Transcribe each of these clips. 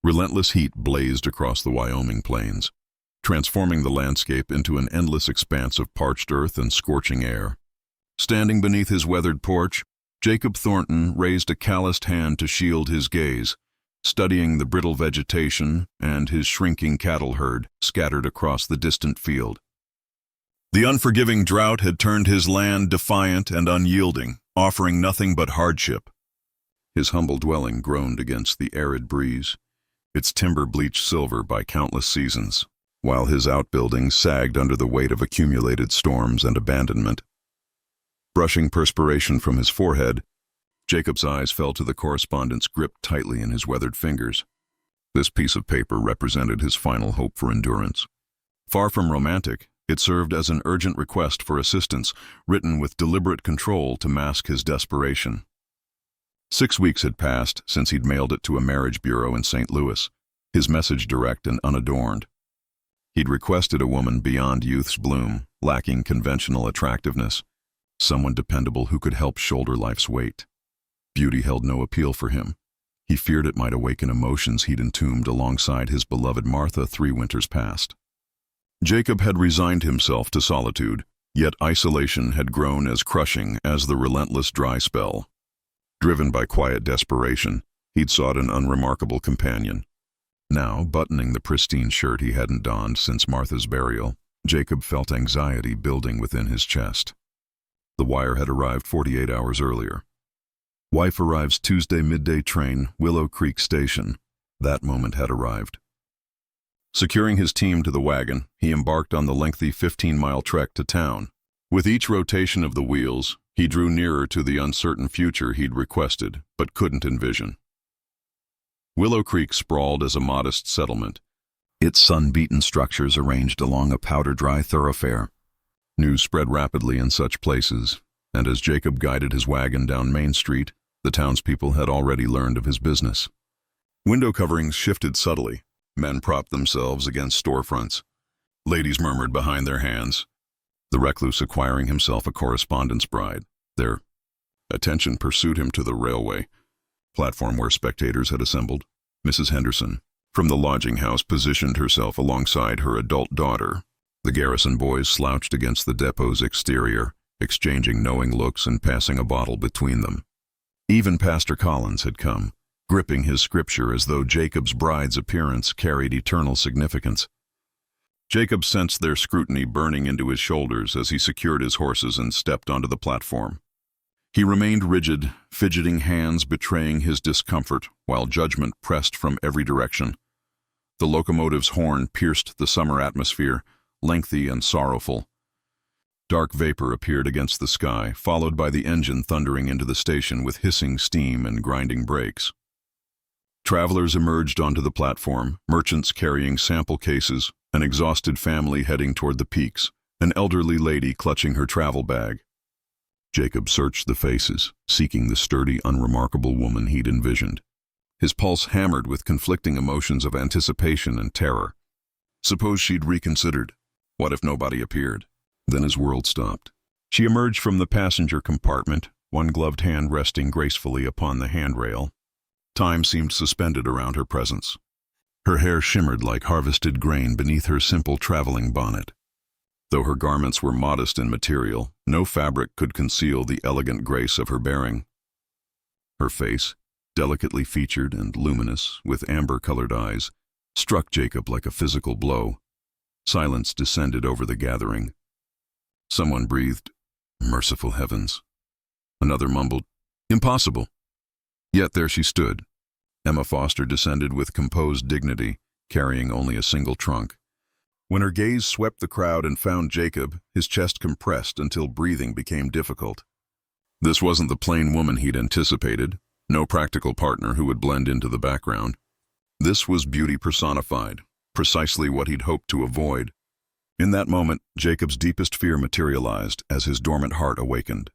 Relentless heat blazed across the Wyoming plains, transforming the landscape into an endless expanse of parched earth and scorching air. Standing beneath his weathered porch, Jacob Thornton raised a calloused hand to shield his gaze, studying the brittle vegetation and his shrinking cattle herd scattered across the distant field. The unforgiving drought had turned his land defiant and unyielding, offering nothing but hardship. His humble dwelling groaned against the arid breeze, its timber bleached silver by countless seasons, while his outbuildings sagged under the weight of accumulated storms and abandonment. Brushing perspiration from his forehead, Jacob's eyes fell to the correspondence gripped tightly in his weathered fingers. This piece of paper represented his final hope for endurance. Far from romantic, it served as an urgent request for assistance, written with deliberate control to mask his desperation. 6 weeks had passed since he'd mailed it to a marriage bureau in St. Louis, his message direct and unadorned. He'd requested a woman beyond youth's bloom, lacking conventional attractiveness, someone dependable who could help shoulder life's weight. Beauty held no appeal for him. He feared it might awaken emotions he'd entombed alongside his beloved Martha 3 winters past. Jacob had resigned himself to solitude, yet isolation had grown as crushing as the relentless dry spell. Driven by quiet desperation, he'd sought an unremarkable companion. Now, buttoning the pristine shirt he hadn't donned since Martha's burial, Jacob felt anxiety building within his chest. The wire had arrived 48 hours earlier. Wife arrives Tuesday midday train, Willow Creek Station. That moment had arrived. Securing his team to the wagon, he embarked on the lengthy 15-mile trek to town. With each rotation of the wheels, he drew nearer to the uncertain future he'd requested, but couldn't envision. Willow Creek sprawled as a modest settlement, its sun-beaten structures arranged along a powder-dry thoroughfare. News spread rapidly in such places, and as Jacob guided his wagon down Main Street, the townspeople had already learned of his business. Window coverings shifted subtly. Men propped themselves against storefronts. Ladies murmured behind their hands, the recluse acquiring himself a correspondence bride. Their attention pursued him to the railway platform where spectators had assembled. Mrs. Henderson, from the lodging house, positioned herself alongside her adult daughter. The garrison boys slouched against the depot's exterior, exchanging knowing looks and passing a bottle between them. Even Pastor Collins had come, gripping his scripture as though Jacob's bride's appearance carried eternal significance. Jacob sensed their scrutiny burning into his shoulders as he secured his horses and stepped onto the platform. He remained rigid, fidgeting hands betraying his discomfort, while judgment pressed from every direction. The locomotive's horn pierced the summer atmosphere, lengthy and sorrowful. Dark vapor appeared against the sky, followed by the engine thundering into the station with hissing steam and grinding brakes. Travelers emerged onto the platform, merchants carrying sample cases, an exhausted family heading toward the peaks, an elderly lady clutching her travel bag. Jacob searched the faces, seeking the sturdy, unremarkable woman he'd envisioned. His pulse hammered with conflicting emotions of anticipation and terror. Suppose she'd reconsidered. What if nobody appeared? Then his world stopped. She emerged from the passenger compartment, one gloved hand resting gracefully upon the handrail. Time seemed suspended around her presence. Her hair shimmered like harvested grain beneath her simple traveling bonnet. Though her garments were modest in material, no fabric could conceal the elegant grace of her bearing. Her face, delicately featured and luminous, with amber-colored eyes, struck Jacob like a physical blow. Silence descended over the gathering. Someone breathed, "Merciful heavens." Another mumbled, "Impossible." Yet there she stood. Emma Foster descended with composed dignity, carrying only a single trunk. When her gaze swept the crowd and found Jacob, his chest compressed until breathing became difficult. This wasn't the plain woman he'd anticipated, no practical partner who would blend into the background. This was beauty personified, precisely what he'd hoped to avoid. In that moment, Jacob's deepest fear materialized as his dormant heart awakened.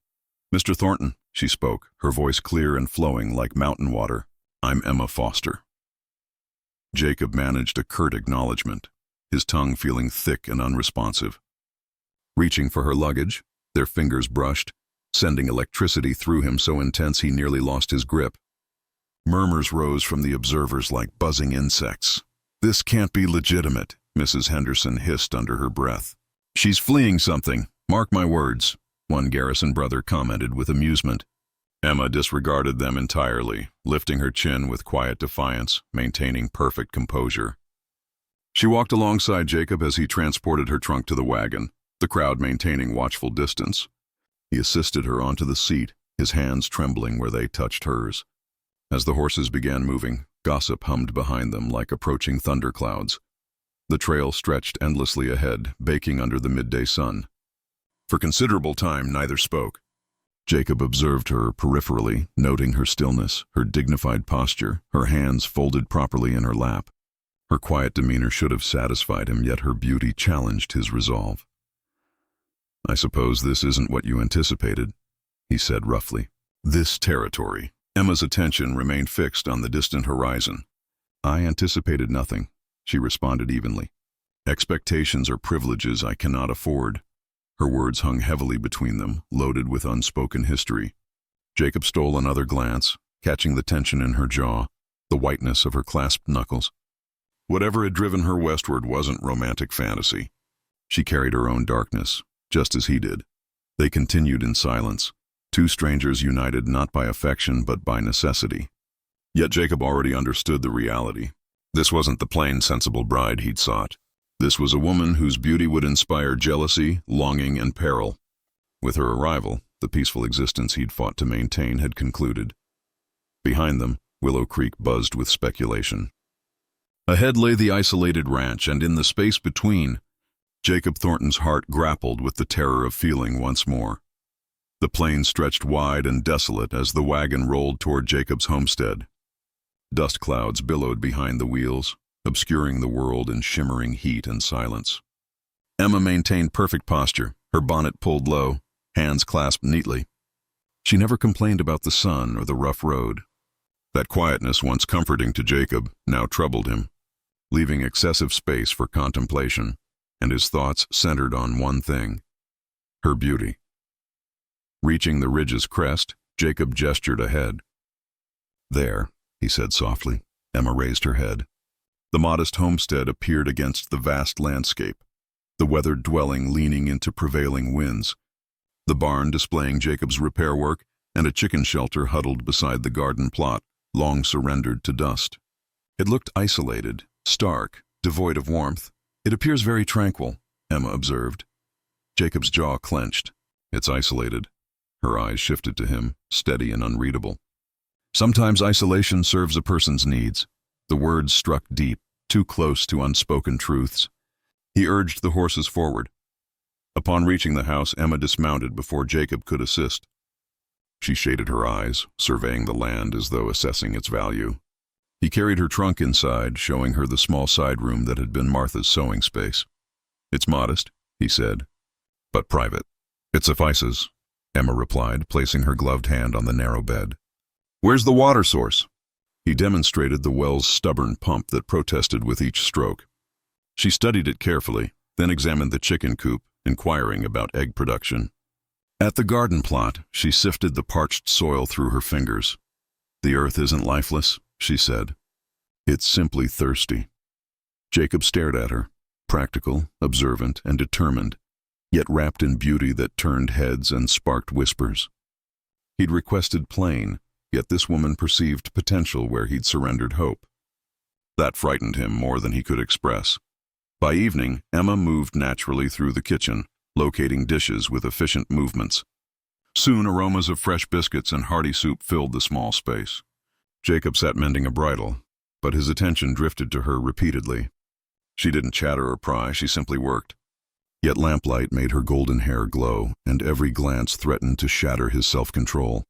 "Mr. Thornton," she spoke, her voice clear and flowing like mountain water. "I'm Emma Foster." Jacob managed a curt acknowledgement, his tongue feeling thick and unresponsive. Reaching for her luggage, their fingers brushed, sending electricity through him so intense he nearly lost his grip. Murmurs rose from the observers like buzzing insects. "This can't be legitimate," Mrs. Henderson hissed under her breath. "She's fleeing something, mark my words," one Garrison brother commented with amusement. Emma disregarded them entirely, lifting her chin with quiet defiance, maintaining perfect composure. She walked alongside Jacob as he transported her trunk to the wagon, the crowd maintaining watchful distance. He assisted her onto the seat, his hands trembling where they touched hers. As the horses began moving, gossip hummed behind them like approaching thunderclouds. The trail stretched endlessly ahead, baking under the midday sun. For considerable time, neither spoke. Jacob observed her peripherally, noting her stillness, her dignified posture, her hands folded properly in her lap. Her quiet demeanor should have satisfied him, yet her beauty challenged his resolve. "I suppose this isn't what you anticipated," he said roughly. "This territory." Emma's attention remained fixed on the distant horizon. "I anticipated nothing," she responded evenly. "Expectations are privileges I cannot afford." Her words hung heavily between them, loaded with unspoken history. Jacob stole another glance, catching the tension in her jaw, the whiteness of her clasped knuckles. Whatever had driven her westward wasn't romantic fantasy. She carried her own darkness, just as he did. They continued in silence, two strangers united not by affection but by necessity. Yet Jacob already understood the reality. This wasn't the plain, sensible bride he'd sought. This was a woman whose beauty would inspire jealousy, longing, and peril. With her arrival, the peaceful existence he'd fought to maintain had concluded. Behind them, Willow Creek buzzed with speculation. Ahead lay the isolated ranch, and in the space between, Jacob Thornton's heart grappled with the terror of feeling once more. The plain stretched wide and desolate as the wagon rolled toward Jacob's homestead. Dust clouds billowed behind the wheels, obscuring the world in shimmering heat and silence. Emma maintained perfect posture, her bonnet pulled low, hands clasped neatly. She never complained about the sun or the rough road. That quietness, once comforting to Jacob, now troubled him, leaving excessive space for contemplation, and his thoughts centered on one thing: her beauty. Reaching the ridge's crest, Jacob gestured ahead. "There," he said softly. Emma raised her head. The modest homestead appeared against the vast landscape, the weathered dwelling leaning into prevailing winds, the barn displaying Jacob's repair work, and a chicken shelter huddled beside the garden plot, long surrendered to dust. It looked isolated, stark, devoid of warmth. "It appears very tranquil," Emma observed. Jacob's jaw clenched. "It's isolated." Her eyes shifted to him, steady and unreadable. "Sometimes isolation serves a person's needs." The words struck deep, too close to unspoken truths. He urged the horses forward. Upon reaching the house, Emma dismounted before Jacob could assist. She shaded her eyes, surveying the land as though assessing its value. He carried her trunk inside, showing her the small side room that had been Martha's sewing space. "It's modest," he said, "but private." "It suffices," Emma replied, placing her gloved hand on the narrow bed. "Where's the water source?" He demonstrated the well's stubborn pump that protested with each stroke. She studied it carefully, then examined the chicken coop, inquiring about egg production. At the garden plot, she sifted the parched soil through her fingers. "The earth isn't lifeless," she said. "It's simply thirsty." Jacob stared at her, practical, observant, and determined, yet wrapped in beauty that turned heads and sparked whispers. He'd requested plain, yet this woman perceived potential where he'd surrendered hope. That frightened him more than he could express. By evening, Emma moved naturally through the kitchen, locating dishes with efficient movements. Soon aromas of fresh biscuits and hearty soup filled the small space. Jacob sat mending a bridle, but his attention drifted to her repeatedly. She didn't chatter or pry, she simply worked. Yet lamplight made her golden hair glow, and every glance threatened to shatter his self-control.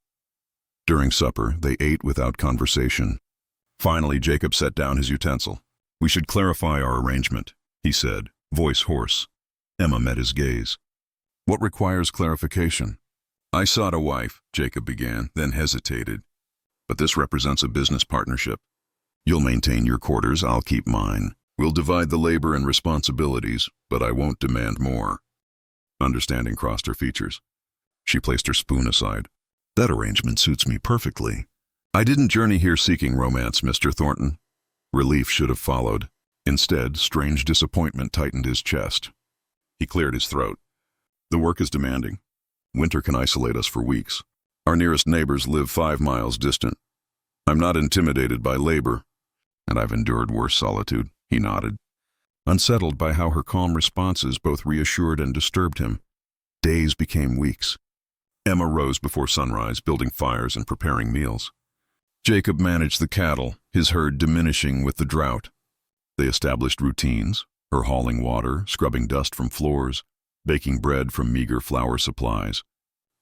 During supper, they ate without conversation. Finally, Jacob set down his utensil. "We should clarify our arrangement," he said, voice hoarse. Emma met his gaze. "What requires clarification?" "I sought a wife," Jacob began, then hesitated. "But this represents a business partnership. You'll maintain your quarters, I'll keep mine. We'll divide the labor and responsibilities, but I won't demand more." Understanding crossed her features. She placed her spoon aside. "That arrangement suits me perfectly. I didn't journey here seeking romance, Mr. Thornton. Relief should have followed. Instead, strange disappointment tightened his chest. He cleared his throat. The work is demanding. Winter can isolate us for weeks. Our nearest neighbors live 5 miles distant. I'm not intimidated by labor, and I've endured worse solitude, he nodded. Unsettled by how her calm responses both reassured and disturbed him, days became weeks. Emma rose before sunrise, building fires and preparing meals. Jacob managed the cattle, his herd diminishing with the drought. They established routines, her hauling water, scrubbing dust from floors, baking bread from meager flour supplies,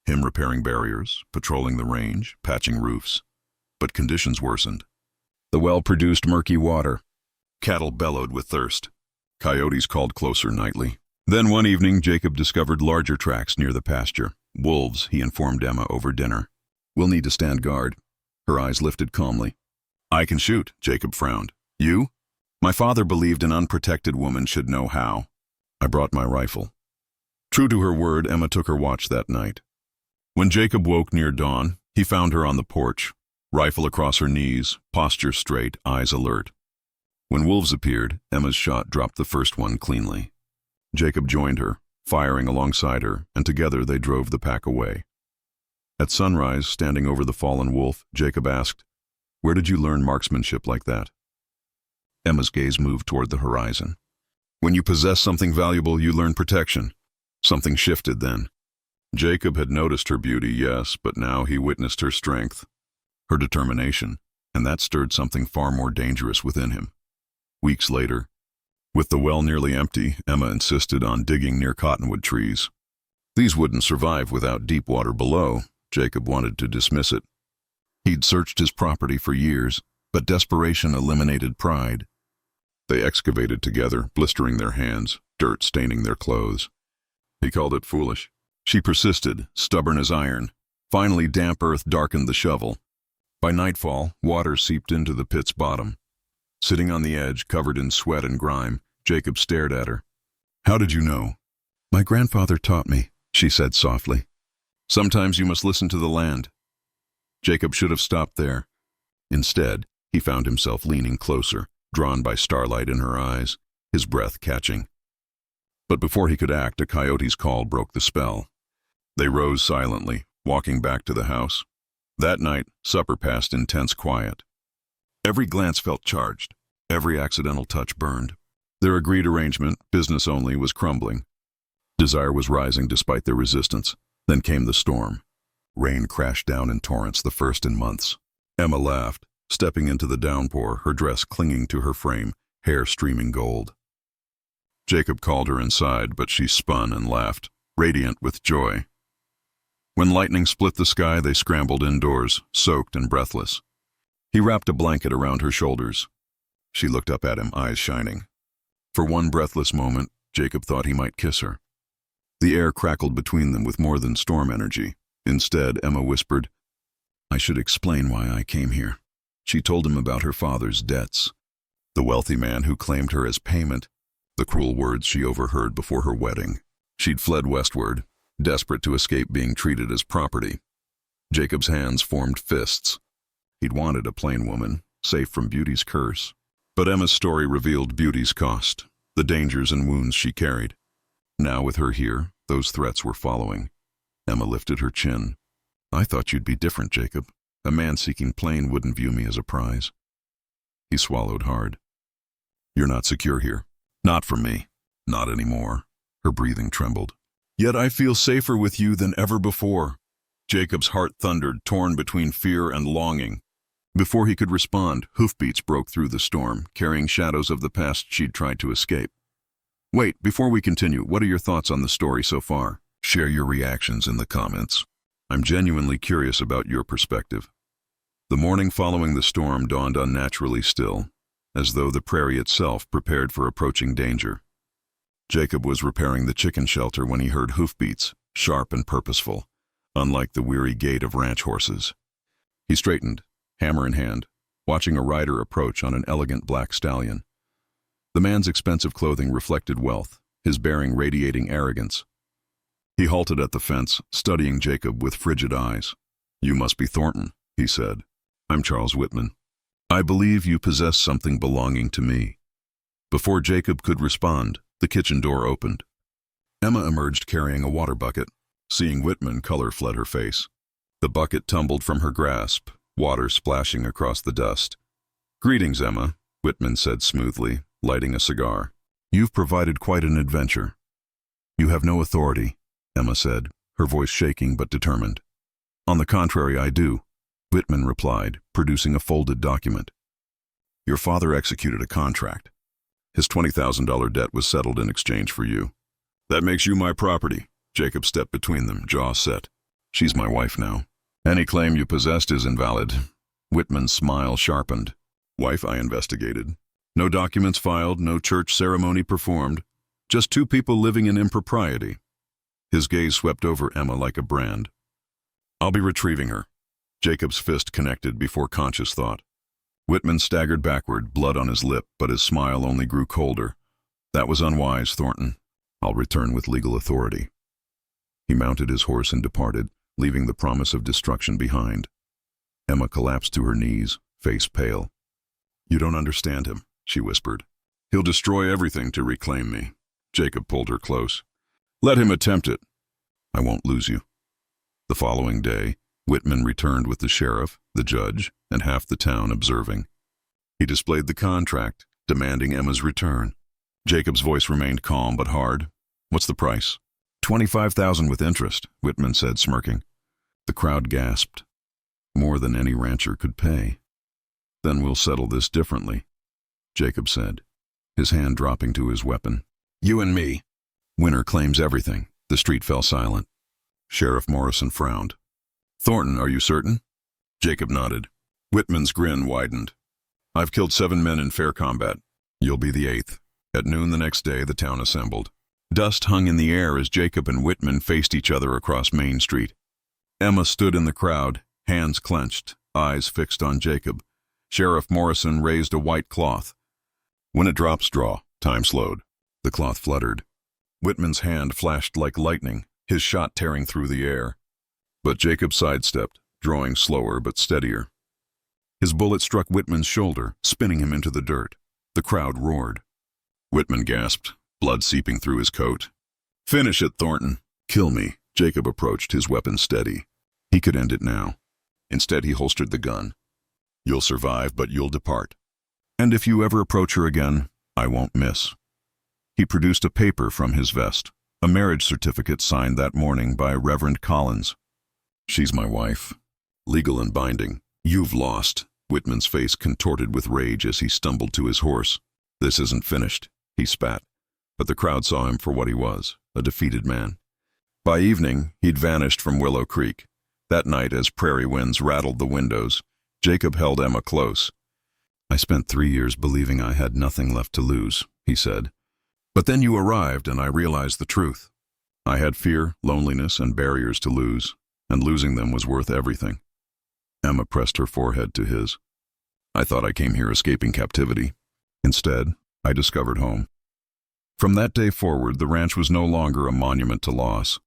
him repairing barriers, patrolling the range, patching roofs. But conditions worsened. The well produced murky water. Cattle bellowed with thirst. Coyotes called closer nightly. Then one evening, Jacob discovered larger tracks near the pasture. Wolves, he informed Emma over dinner. We'll need to stand guard. Her eyes lifted calmly. I can shoot, Jacob frowned. You? My father believed an unprotected woman should know how. I brought my rifle. True to her word, Emma took her watch that night. When Jacob woke near dawn, he found her on the porch, rifle across her knees, posture straight, eyes alert. When wolves appeared, Emma's shot dropped the first one cleanly. Jacob joined her, firing alongside her, and together they drove the pack away. At sunrise, standing over the fallen wolf, Jacob asked, "Where did you learn marksmanship like that?" Emma's gaze moved toward the horizon. When you possess something valuable, you learn protection. Something shifted then. Jacob had noticed her beauty, yes, but now he witnessed her strength, her determination, and that stirred something far more dangerous within him. Weeks later, with the well nearly empty, Emma insisted on digging near cottonwood trees. These wouldn't survive without deep water below. Jacob wanted to dismiss it. He'd searched his property for years, but desperation eliminated pride. They excavated together, blistering their hands, dirt staining their clothes. He called it foolish. She persisted, stubborn as iron. Finally, damp earth darkened the shovel. By nightfall, water seeped into the pit's bottom. Sitting on the edge, covered in sweat and grime, Jacob stared at her. How did you know? My grandfather taught me, she said softly. Sometimes you must listen to the land. Jacob should have stopped there. Instead, he found himself leaning closer, drawn by starlight in her eyes, his breath catching. But before he could act, a coyote's call broke the spell. They rose silently, walking back to the house. That night, supper passed in tense quiet. Every glance felt charged, every accidental touch burned. Their agreed arrangement, business only, was crumbling. Desire was rising despite their resistance. Then came the storm. Rain crashed down in torrents, the first in months. Emma laughed, stepping into the downpour, her dress clinging to her frame, hair streaming gold. Jacob called her inside, but she spun and laughed, radiant with joy. When lightning split the sky, they scrambled indoors, soaked and breathless. He wrapped a blanket around her shoulders. She looked up at him, eyes shining. For one breathless moment, Jacob thought he might kiss her. The air crackled between them with more than storm energy. Instead, Emma whispered, I should explain why I came here. She told him about her father's debts, the wealthy man who claimed her as payment, the cruel words she overheard before her wedding. She'd fled westward, desperate to escape being treated as property. Jacob's hands formed fists. He'd wanted a plain woman, safe from beauty's curse. But Emma's story revealed beauty's cost, the dangers and wounds she carried. Now with her here, those threats were following. Emma lifted her chin. I thought you'd be different, Jacob. A man seeking plain wouldn't view me as a prize. He swallowed hard. You're not secure here. Not for me. Not anymore. Her breathing trembled. Yet I feel safer with you than ever before. Jacob's heart thundered, torn between fear and longing. Before he could respond, hoofbeats broke through the storm, carrying shadows of the past she'd tried to escape. Wait, before we continue, what are your thoughts on the story so far? Share your reactions in the comments. I'm genuinely curious about your perspective. The morning following the storm dawned unnaturally still, as though the prairie itself prepared for approaching danger. Jacob was repairing the chicken shelter when he heard hoofbeats, sharp and purposeful, unlike the weary gait of ranch horses. He straightened, hammer in hand, watching a rider approach on an elegant black stallion. The man's expensive clothing reflected wealth, his bearing radiating arrogance. He halted at the fence, studying Jacob with frigid eyes. You must be Thornton, he said. I'm Charles Whitman. I believe you possess something belonging to me." Before Jacob could respond, the kitchen door opened. Emma emerged carrying a water bucket. Seeing Whitman, color fled her face. The bucket tumbled from her grasp, water splashing across the dust. "Greetings, Emma," Whitman said smoothly, lighting a cigar. "You've provided quite an adventure." "You have no authority," Emma said, her voice shaking but determined. "On the contrary, I do," Whitman replied, producing a folded document. "Your father executed a contract. His $20,000 debt was settled in exchange for you. That makes you my property." Jacob stepped between them, jaw set. "She's my wife now. Any claim you possessed is invalid." Whitman's smile sharpened. "Wife I investigated. No documents filed, no church ceremony performed. Just two people living in impropriety." His gaze swept over Emma like a brand. "I'll be retrieving her." Jacob's fist connected before conscious thought. Whitman staggered backward, blood on his lip, but his smile only grew colder. "That was unwise, Thornton. I'll return with legal authority." He mounted his horse and departed, leaving the promise of destruction behind. Emma collapsed to her knees, face pale. "You don't understand him," she whispered. "He'll destroy everything to reclaim me." Jacob pulled her close. "Let him attempt it. I won't lose you." The following day, Whitman returned with the sheriff, the judge, and half the town observing. He displayed the contract, demanding Emma's return. Jacob's voice remained calm but hard. "What's the price?" "25,000 with interest," Whitman said, smirking. The crowd gasped. "More than any rancher could pay." "Then we'll settle this differently," Jacob said, his hand dropping to his weapon. "You and me. Winner claims everything." The street fell silent. Sheriff Morrison frowned. "Thornton, are you certain?" Jacob nodded. Whitman's grin widened. "I've killed 7 men in fair combat. You'll be the 8th. At noon the next day, the town assembled. Dust hung in the air as Jacob and Whitman faced each other across Main Street. Emma stood in the crowd, hands clenched, eyes fixed on Jacob. Sheriff Morrison raised a white cloth. "When it drops, draw." Time slowed. The cloth fluttered. Whitman's hand flashed like lightning, his shot tearing through the air. But Jacob sidestepped, drawing slower but steadier. His bullet struck Whitman's shoulder, spinning him into the dirt. The crowd roared. Whitman gasped, blood seeping through his coat. "Finish it, Thornton." "Kill me." Jacob approached, his weapon steady. He could end it now. Instead, he holstered the gun. "You'll survive, but you'll depart. And if you ever approach her again, I won't miss." He produced a paper from his vest, a marriage certificate signed that morning by Reverend Collins. "She's my wife. Legal and binding. You've lost." Whitman's face contorted with rage as he stumbled to his horse. "This isn't finished," he spat. But the crowd saw him for what he was, a defeated man. By evening, he'd vanished from Willow Creek. That night, as prairie winds rattled the windows, Jacob held Emma close. "I spent 3 years believing I had nothing left to lose," he said. "But then you arrived and I realized the truth. I had fear, loneliness, and barriers to lose, and losing them was worth everything." Emma pressed her forehead to his. "I thought I came here escaping captivity. Instead, I discovered home." From that day forward, the ranch was no longer a monument to loss.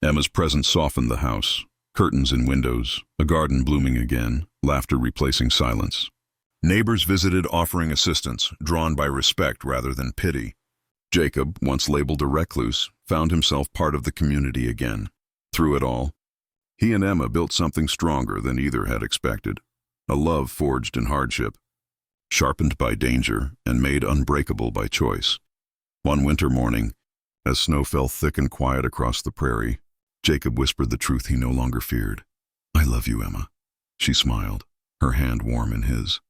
Emma's presence softened the house, curtains in windows, a garden blooming again, laughter replacing silence. Neighbors visited offering assistance, drawn by respect rather than pity. Jacob, once labeled a recluse, found himself part of the community again. Through it all, he and Emma built something stronger than either had expected, a love forged in hardship, sharpened by danger and made unbreakable by choice. One winter morning, as snow fell thick and quiet across the prairie, Jacob whispered the truth he no longer feared. "I love you, Emma." She smiled, her hand warm in his.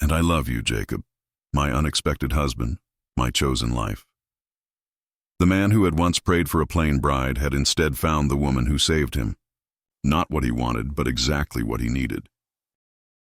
"And I love you, Jacob, my unexpected husband, my chosen life." The man who had once prayed for a plain bride had instead found the woman who saved him. Not what he wanted, but exactly what he needed.